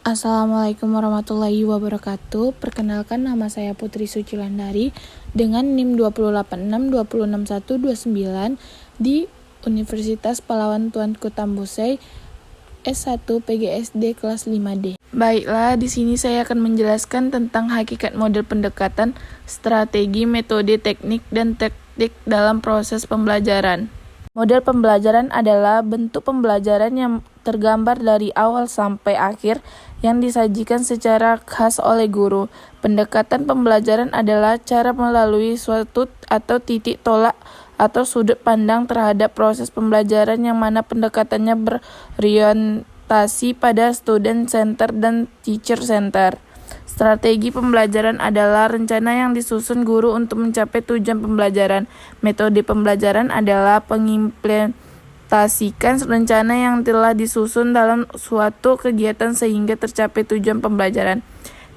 Assalamualaikum warahmatullahi wabarakatuh. Perkenalkan, nama saya Putri Sucilandari dengan NIM 286266129 di Universitas Pahlawan Tuanku Tambosai S1 PGSD kelas 5D. Baiklah, di sini saya akan menjelaskan tentang hakikat model pendekatan, strategi, metode, teknik, dan taktik dalam proses pembelajaran. Model pembelajaran adalah bentuk pembelajaran yang tergambar dari awal sampai akhir yang disajikan secara khas oleh guru. Pendekatan pembelajaran adalah cara melalui suatu atau titik tolak atau sudut pandang terhadap proses pembelajaran yang mana pendekatannya berorientasi pada student center dan teacher center. Strategi pembelajaran adalah rencana yang disusun guru untuk mencapai tujuan pembelajaran. Metode pembelajaran adalah mengimplementasikan rencana yang telah disusun dalam suatu kegiatan sehingga tercapai tujuan pembelajaran.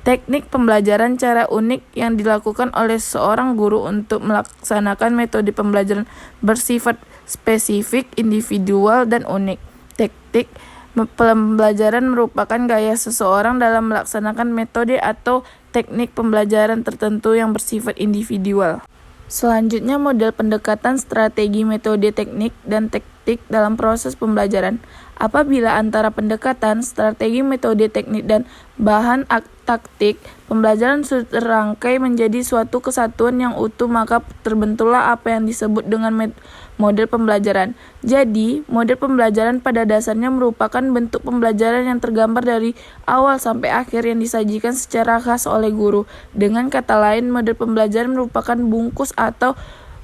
Teknik pembelajaran cara unik yang dilakukan oleh seorang guru untuk melaksanakan metode pembelajaran bersifat spesifik, individual, dan unik. Teknik pembelajaran merupakan gaya seseorang dalam melaksanakan metode atau teknik pembelajaran tertentu yang bersifat individual. Selanjutnya, model pendekatan, strategi, metode, teknik, dan taktik dalam proses pembelajaran. Apabila antara pendekatan, strategi, metode, teknik, dan bahan taktik pembelajaran sudah terangkai menjadi suatu kesatuan yang utuh, maka terbentuklah apa yang disebut dengan model pembelajaran. Jadi, model pembelajaran pada dasarnya merupakan bentuk pembelajaran yang tergambar dari awal sampai akhir yang disajikan secara khas oleh guru. Dengan kata lain, model pembelajaran merupakan bungkus atau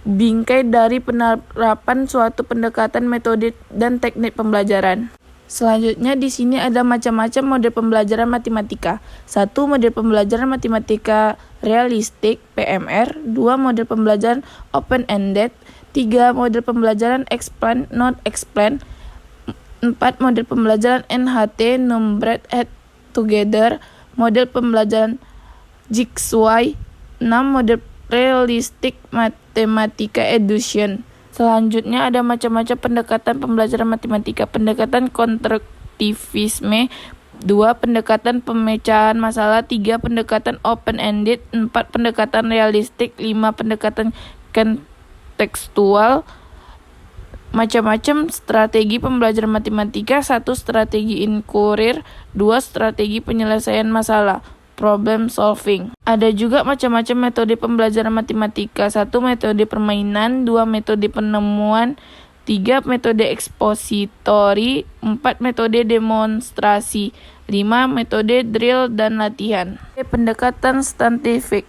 bingkai dari penerapan suatu pendekatan, metode, dan teknik pembelajaran. Selanjutnya di sini ada macam-macam model pembelajaran matematika. 1. Model pembelajaran matematika realistik (PMR). 2. Model pembelajaran open-ended. 3. Model pembelajaran explain not explain. 4. Model pembelajaran NHT numbered head together. Model pembelajaran jigsaw. 6. Model realistik matematika education. Selanjutnya ada macam-macam pendekatan pembelajaran matematika. Pendekatan konstruktivisme. 2. Pendekatan pemecahan masalah. 3. Pendekatan open-ended. 4. Pendekatan realistik. 5. Pendekatan kontekstual. Macam-macam strategi pembelajaran matematika. 1. Strategi inquiry. 2. Strategi penyelesaian masalah, problem solving. Ada juga macam-macam metode pembelajaran matematika. 1. Metode permainan. 2. Metode penemuan. 3. Metode ekspositori. 4. Metode demonstrasi. 5. Metode drill dan latihan. Pendekatan saintifik.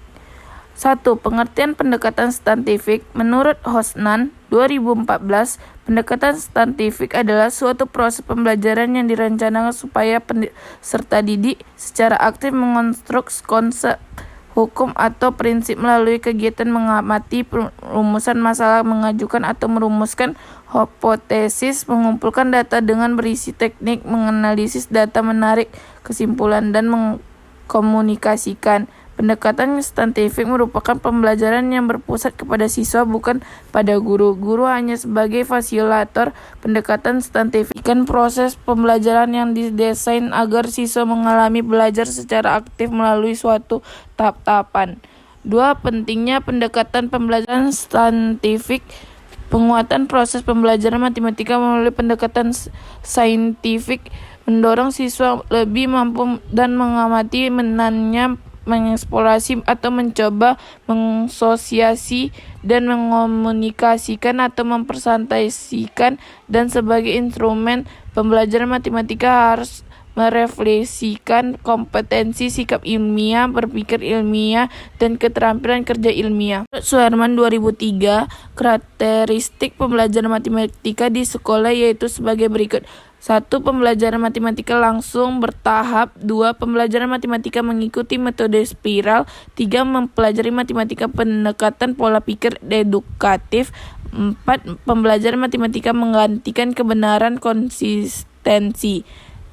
1. Pengertian pendekatan saintifik. Menurut Hosnan 2014, pendekatan saintifik adalah suatu proses pembelajaran yang direncanakan supaya peserta didik secara aktif mengonstruksi konsep, hukum, atau prinsip melalui kegiatan mengamati, perumusan masalah, mengajukan atau merumuskan hipotesis, mengumpulkan data dengan berisi teknik, menganalisis data, menarik kesimpulan, dan mengkomunikasikan. Pendekatan saintifik merupakan pembelajaran yang berpusat kepada siswa, bukan pada guru. Guru hanya sebagai fasilitator. Pendekatan saintifik kan proses pembelajaran yang didesain agar siswa mengalami belajar secara aktif melalui suatu tahap-tahapan. 2. Pentingnya pendekatan pembelajaran saintifik. Penguatan proses pembelajaran matematika melalui pendekatan saintifik mendorong siswa lebih mampu dan mengamati, menanya, mengeksplorasi atau mencoba mengasosiasi dan mengomunikasikan atau mempresentasikan, dan sebagai instrumen pembelajaran matematika harus merefleksikan kompetensi sikap ilmiah, berpikir ilmiah, dan keterampilan kerja ilmiah. Suherman 2003, karakteristik pembelajaran matematika di sekolah yaitu sebagai berikut. 1. Pembelajaran matematika langsung bertahap. 2. Pembelajaran matematika mengikuti metode spiral. 3. Mempelajari matematika pendekatan pola pikir edukatif. 4. Pembelajaran matematika menggantikan kebenaran konsistensi.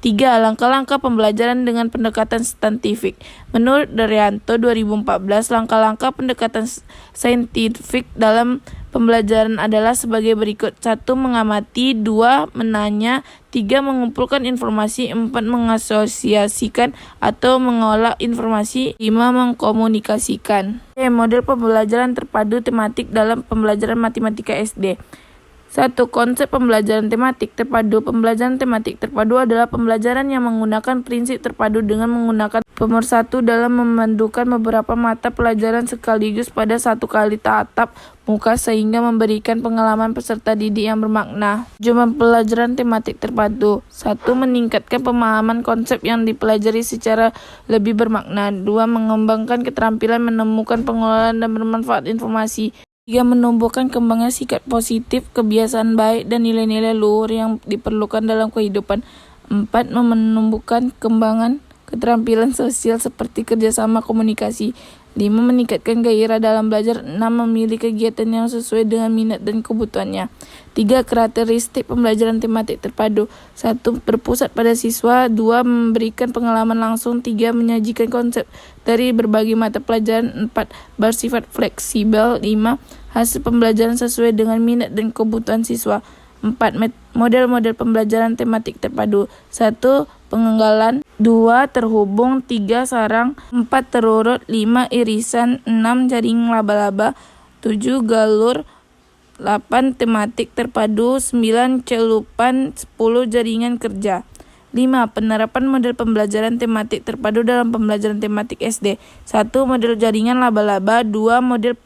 3. Langkah-langkah pembelajaran dengan pendekatan saintifik. Menurut Daryanto 2014, langkah-langkah pendekatan saintifik dalam pembelajaran adalah sebagai berikut. 1. Mengamati. 2. Menanya. 3. Mengumpulkan informasi. 4. Mengasosiasikan atau mengolah informasi. 5. Mengkomunikasikan. Model pembelajaran terpadu tematik dalam pembelajaran matematika SD. 1. Konsep pembelajaran tematik terpadu. Pembelajaran tematik terpadu adalah pembelajaran yang menggunakan prinsip terpadu dengan menggunakan pemersatu dalam memandukan beberapa mata pelajaran sekaligus pada satu kali tatap muka sehingga memberikan pengalaman peserta didik yang bermakna. Tujuan pembelajaran tematik terpadu. 1. Meningkatkan pemahaman konsep yang dipelajari secara lebih bermakna. 2. Mengembangkan keterampilan menemukan, pengelolaan, dan bermanfaat informasi. 3. Menumbuhkan kembangnya sikap positif, kebiasaan baik, dan nilai-nilai luhur yang diperlukan dalam kehidupan. 4. Menumbuhkan kembangan keterampilan sosial seperti kerjasama komunikasi. 5. Meningkatkan gairah dalam belajar. 6. Memilih kegiatan yang sesuai dengan minat dan kebutuhannya. 3. Karakteristik pembelajaran tematik terpadu. 1. Berpusat pada siswa. 2. Memberikan pengalaman langsung. 3. Menyajikan konsep dari berbagai mata pelajaran. 4. Bersifat fleksibel. 5. Hasil pembelajaran sesuai dengan minat dan kebutuhan siswa. 4. Model-model pembelajaran tematik terpadu. 1. Pengenggalan. 2. Terhubung. 3. Sarang. 4. Terurut. 5. Irisan. 6. Jaring laba-laba. 7. Galur. 8. Tematik terpadu. 9. Celupan. 10. Jaringan kerja. 5. Penerapan model pembelajaran tematik terpadu dalam pembelajaran tematik SD. 1. Model jaringan laba-laba. 2. Model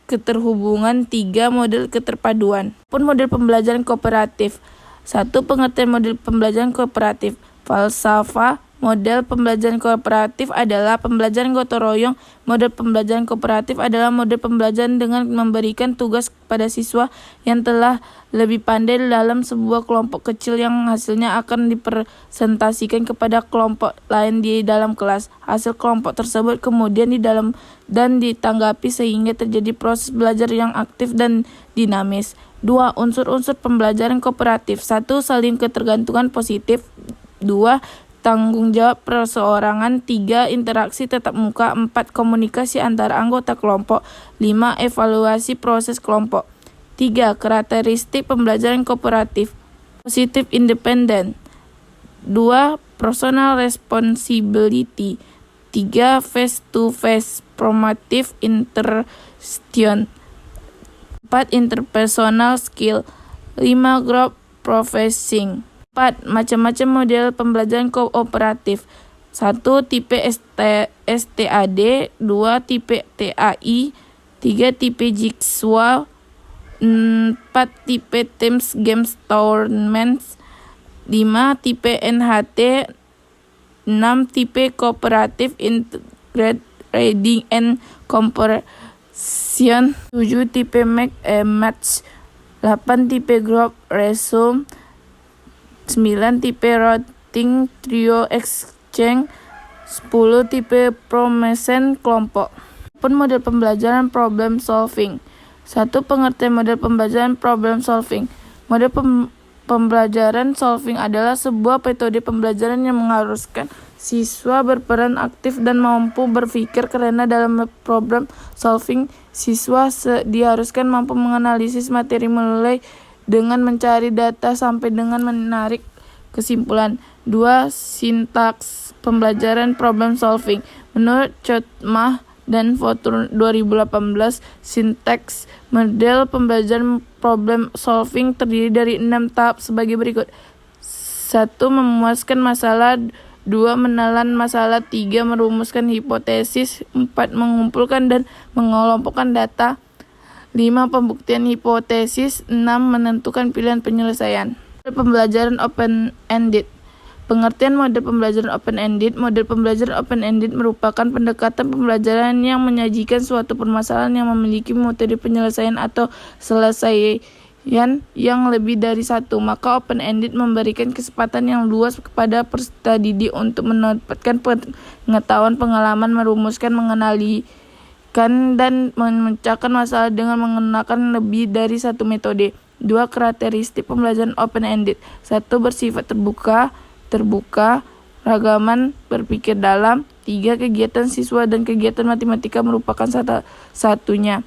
keterhubungan. 3. Model keterpaduan. Model pembelajaran kooperatif. 1. Pengertian model pembelajaran kooperatif. Falsafah model pembelajaran kooperatif adalah pembelajaran gotong royong. Model pembelajaran kooperatif adalah model pembelajaran dengan memberikan tugas kepada siswa yang telah lebih pandai dalam sebuah kelompok kecil yang hasilnya akan dipresentasikan kepada kelompok lain di dalam kelas. Hasil kelompok tersebut kemudian di dalam dan ditanggapi sehingga terjadi proses belajar yang aktif dan dinamis. 2. Unsur-unsur pembelajaran kooperatif. 1. Saling ketergantungan positif. 2. Tanggung jawab perseorangan. 3. Interaksi tatap muka. 4. Komunikasi antara anggota kelompok. 5. Evaluasi proses kelompok. 3. Karakteristik pembelajaran kooperatif. Positive independent. 2. Personal responsibility. 3. Face-to-face formative interaction. 4. Interpersonal skill. 5. Group processing. 4. Macam-macam model pembelajaran kooperatif. 1. Tipe STAD. 2. Tipe TAI. 3. Tipe Jigsaw. 4. Tipe Teams Games Tournaments. 5. Tipe NHT. 6. Tipe Cooperative Integrated Reading and Comparison. 7. Tipe Make a Match. 8. Tipe Group Resume. 9. Tipe Routing Trio Exchange. 10. Tipe Promotion Kelompok. Model pembelajaran problem solving. 1. Pengertian model pembelajaran problem solving. Model pembelajaran solving adalah sebuah metode pembelajaran yang mengharuskan siswa berperan aktif dan mampu berpikir karena dalam problem solving siswa diharuskan mampu menganalisis materi mulai dengan mencari data sampai dengan menarik kesimpulan. 2. Sintaks pembelajaran problem solving. Menurut Chotmah dan Fortune 2018, sintaks model pembelajaran problem solving terdiri dari 6 tahap sebagai berikut. 1. Memuaskan masalah. 2. Menelan masalah. 3. Merumuskan hipotesis. 4. Mengumpulkan dan mengelompokkan data. 5. Pembuktian hipotesis. 6. Menentukan pilihan penyelesaian. Pembelajaran open-ended. Pengertian model pembelajaran open-ended. Model pembelajaran open-ended merupakan pendekatan pembelajaran yang menyajikan suatu permasalahan yang memiliki metode penyelesaian atau selesaian yang lebih dari satu. Maka open-ended memberikan kesempatan yang luas kepada peserta didik untuk mendapatkan pengetahuan, pengalaman, merumuskan, mengenalikan, dan memecahkan masalah dengan menggunakan lebih dari satu metode. 2. Karakteristik pembelajaran open-ended. 1. Bersifat terbuka. terbuka, ragaman berpikir dalam. 3. Kegiatan siswa dan kegiatan matematika merupakan satunya.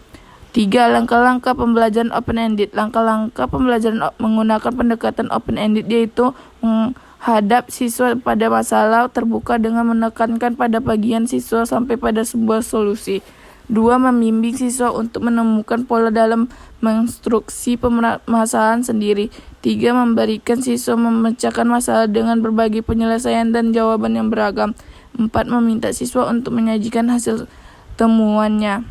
3. Langkah-langkah pembelajaran open-ended. Langkah-langkah pembelajaran menggunakan pendekatan open-ended yaitu menghadap siswa pada masalah terbuka dengan menekankan pada bagian siswa sampai pada sebuah solusi. 2. Membimbing siswa untuk menemukan pola dalam menginstruksi permasalahan sendiri. 3. Memberikan siswa memecahkan masalah dengan berbagai penyelesaian dan jawaban yang beragam. 4. Meminta siswa untuk menyajikan hasil temuannya.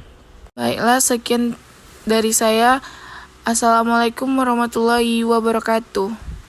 Baiklah, sekian dari saya. Assalamualaikum warahmatullahi wabarakatuh.